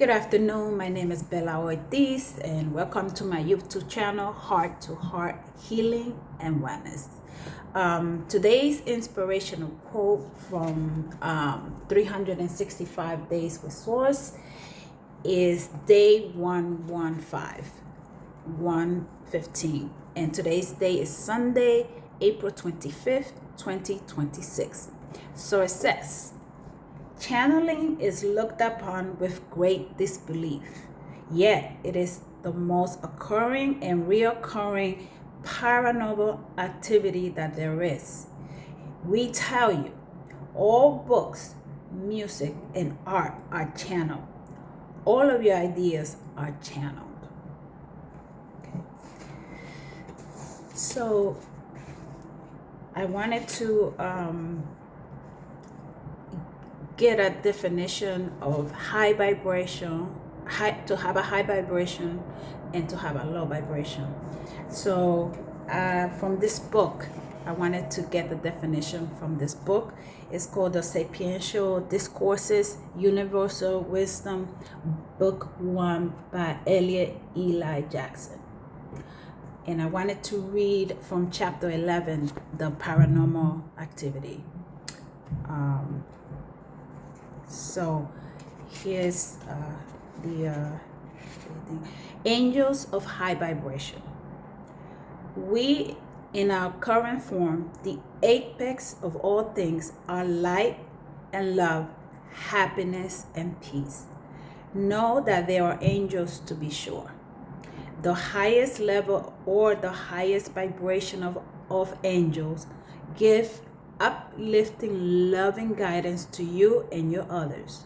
Good afternoon, my name is Bella Ortiz and welcome to my YouTube channel, Heart to Heart Healing and Wellness. Today's inspirational quote from 365 Days with Source is day 115, and today's day is Sunday, April 25th, 2026. So it says, channeling is looked upon with great disbelief, yet it is the most occurring and reoccurring paranormal activity that there is. We tell you, all books, music, and art are channeled. All of your ideas are channeled. Okay. So I wanted to get a definition of high vibration, to have a high vibration and to have a low vibration. So from this book, I wanted to get the definition from this book. It's called The Sapiential Discourses, Universal Wisdom, Book 1 by Elliott and Jackson. And I wanted to read from chapter 11, the paranormal activity. So here's the angels of high vibration. We, in our current form, the apex of all things, are light and love, happiness and peace. Know that there are angels, to be sure. The highest level or the highest vibration of angels give uplifting, loving guidance to you and your others.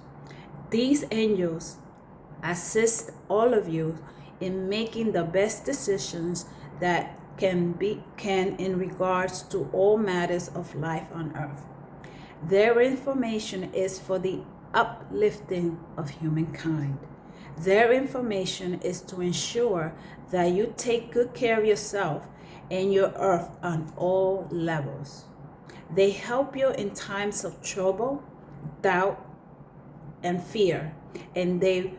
These angels assist all of you in making the best decisions that can in regards to all matters of life on earth. Their information is for the uplifting of humankind. Their information is to ensure that you take good care of yourself and your earth on all levels. They help you in times of trouble, doubt, and fear, and they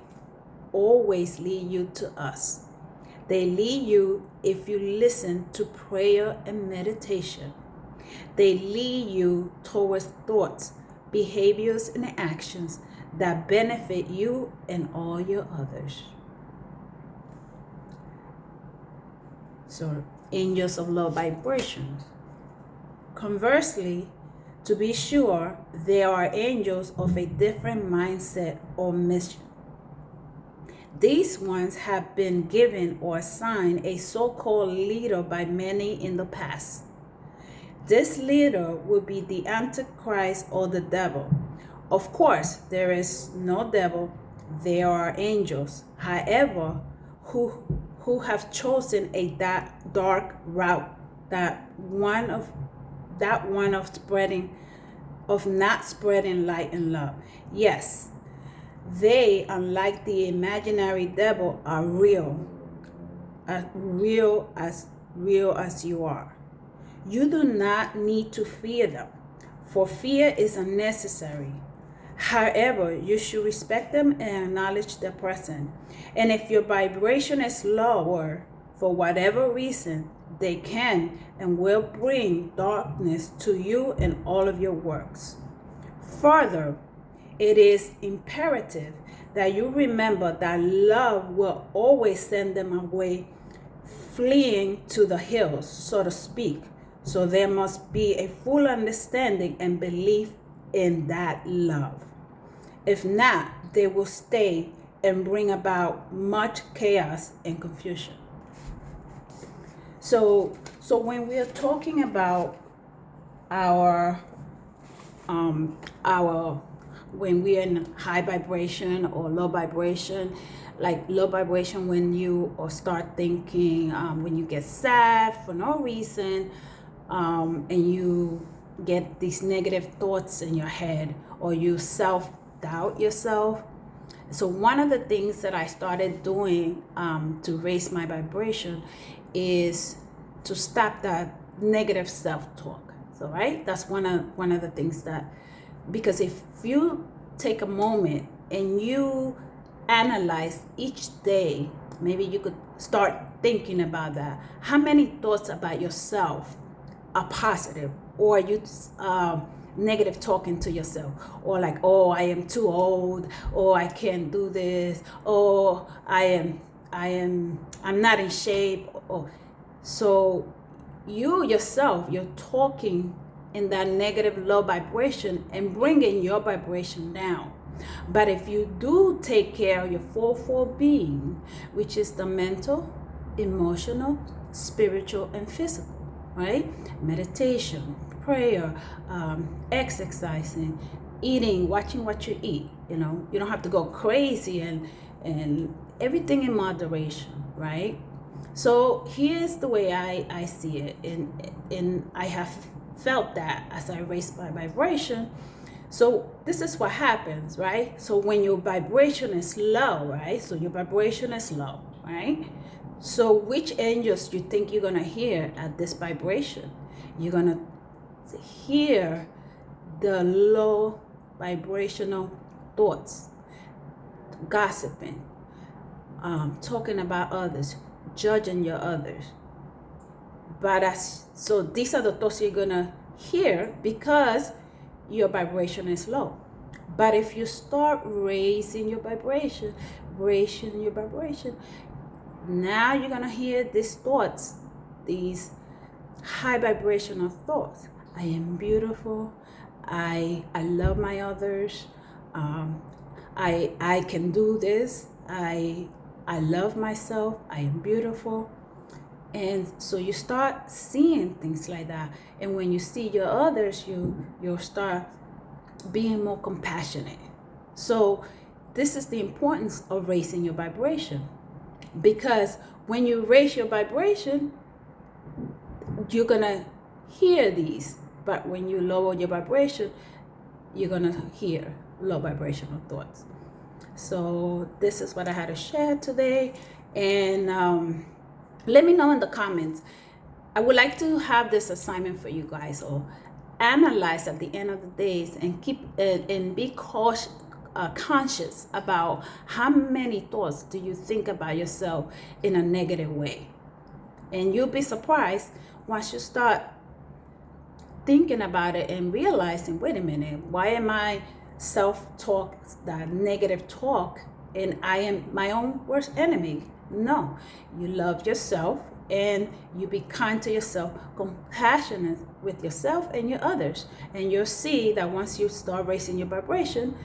always lead you to us. They lead you if you listen to prayer and meditation. They lead you towards thoughts, behaviors, and actions that benefit you and all your others. So, angels of low vibrations. Conversely, to be sure, there are angels of a different mindset or mission. These ones have been given or assigned a so-called leader by many in the past. This leader will be the Antichrist or the devil. Of course, there is no devil, there are angels. However, who have chosen a dark route, that one of not spreading light and love. Yes, they, unlike the imaginary devil, are real as you are. You do not need to fear them, for fear is unnecessary. However, you should respect them and acknowledge their presence. And if your vibration is lower, for whatever reason, they can and will bring darkness to you and all of your works. Further, it is imperative that you remember that love will always send them away, fleeing to the hills, so to speak. So there must be a full understanding and belief in that love. If not, they will stay and bring about much chaos and confusion. So when we are talking about our when we are in high vibration or low vibration, like low vibration when you or start thinking, when you get sad for no reason, and you get these negative thoughts in your head, or you self-doubt yourself. So one of the things that I started doing to raise my vibration is to stop that negative self-talk. So right, that's one of the things that, because if you take a moment and you analyze each day, maybe you could start thinking about that. How many thoughts about yourself are positive, or you negative talking to yourself, or like, oh, I am too old, or I can't do this, or I'm not in shape. Or so you yourself, you're talking in that negative low vibration and bringing your vibration down. But if you do take care of your fourfold being, which is the mental, emotional, spiritual, and physical, right? Meditation, prayer, exercising, eating, watching what you eat. You don't have to go crazy, and everything in moderation, right? So here's the way I see it, and I have felt that as I raise my vibration. So this is what happens, right? So when your vibration is low, right? So your vibration is low, right? So which angels you think you're gonna hear at this vibration? You're gonna hear the low vibrational thoughts, gossiping, talking about others, judging your others. So these are the thoughts you're gonna hear because your vibration is low. But if you start raising your vibration, now you're gonna hear these thoughts, these high vibrational thoughts. I am beautiful. I love my others. I can do this. I love myself. I am beautiful. And so you start seeing things like that. And when you see your others, you'll start being more compassionate. So this is the importance of raising your vibration. Because when you raise your vibration, you're going to hear these. But when you lower your vibration, you're going to hear low vibrational thoughts. So this is what I had to share today. And let me know in the comments. I would like to have this assignment for you guys, or analyze at the end of the days and be conscious about how many thoughts do you think about yourself in a negative way. And you'll be surprised once you start thinking about it and realizing, wait a minute, why am I self-talk, that negative talk, and I am my own worst enemy? No, you love yourself and you be kind to yourself, compassionate with yourself and your others. And you'll see that once you start raising your vibration,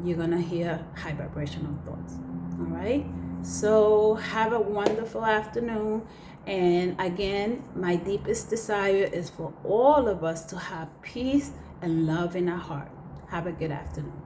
you're gonna hear high vibrational thoughts. All right, so have a wonderful afternoon. And again, my deepest desire is for all of us to have peace and love in our heart. Have a good afternoon.